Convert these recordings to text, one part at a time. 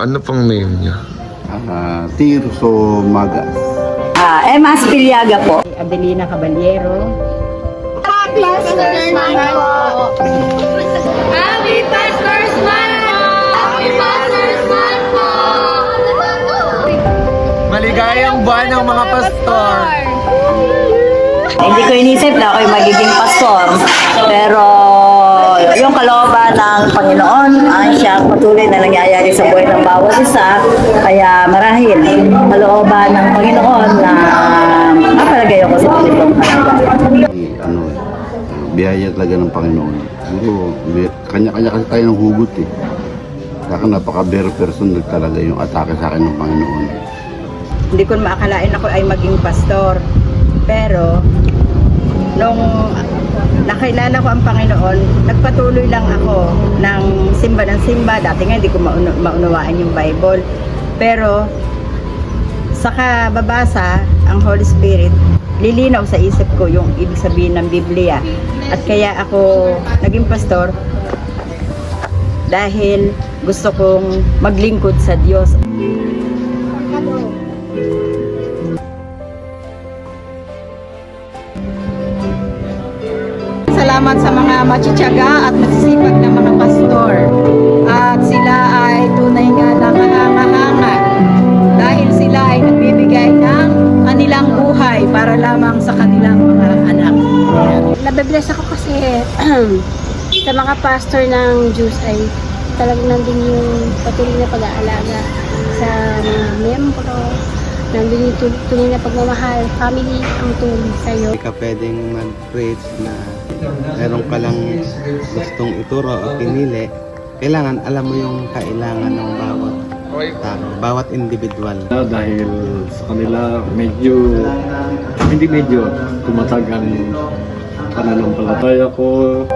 Ano pang name niya? Tirso Magas. Emma Aspiliaga po. Adelina Caballero. Happy Pastor's Month po! Happy Pastor's Month po! Happy Pastor's Month po! Maligayang buwan ng mga pastor. Hindi ko inisip na ako'y magiging pastor. Pero yung kalooban ng Panginoon ay siya patuloy na nangyayari sa buhay ng bawat isa. Kaya marahil kalooban ng Panginoon na mapalagay ako sa Panginoon. Biyaya talaga ng Panginoon. Siguro, kanya-kanya kasi tayo ng hugot eh. Saka napaka-bare person talaga yung atake sa akin ng Panginoon. Hindi ko maakalain ako ay maging pastor. Pero, nung nakilala ko ang Panginoon, nagpatuloy lang ako ng simba. Dati nga hindi ko maunawaan yung Bible. Pero, saka babasa ang Holy Spirit, lilinaw sa isip ko yung ibig sabihin ng Biblia. At kaya ako naging pastor dahil gusto kong maglingkod sa Diyos. Salamat sa mga matsitsaga at masisipag na mga pastor. At sila ay tunay nga nakahanga-hanga dahil sila ay nagbibigay ng kanilang buhay para lamang sa kanilang mga anak. Nabibless ako kasi sa mga pastor ng Diyos ay talagang nandun yung patuloy na pag-aalaga sa mga membro, nandun yung tuloy na pagmamahal, family ang tuloy sa'yo. Hindi ka pwedeng mag-preach na meron ka lang gustong ituro o pinili. Kailangan alam mo yung kailangan ng bawat tao, bawat individual. Dahil sa kanila hindi medyo tumatag ang pananampalataya ko.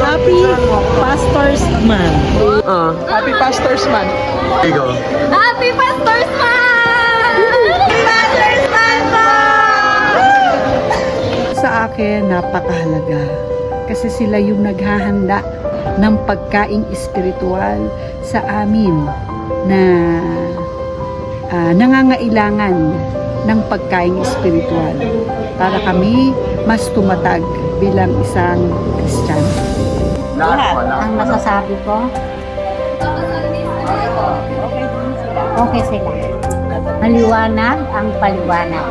Happy Pastor's Month. Happy Pastor's Month. Ikaw. Happy Pastor's Month! Happy Pastor's Month po! Sa akin, napakahalaga. Kasi sila yung naghahanda ng pagkaing espiritual sa amin na nangangailangan ng pagkaing espiritual para kami mas tumatag bilang isang Kristiyano. Ang masasabi ko, okay sila. Maliwanag ang paliwanag.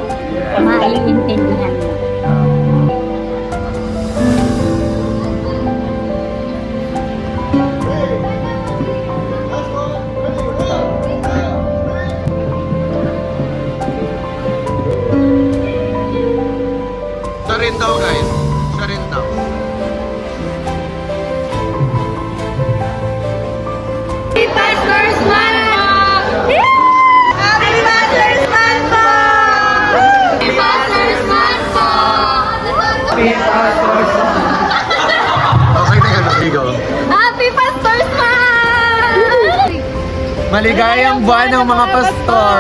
Maiintindihan mo. Siya rin daw, guys. Siya rin daw. Happy Pastor's Month! Happy Pastor's Month po! Happy Pastor's Month po! Okay na yan, ikaw. Happy Pastor's Month! Maligayang buwan ng mga pastor.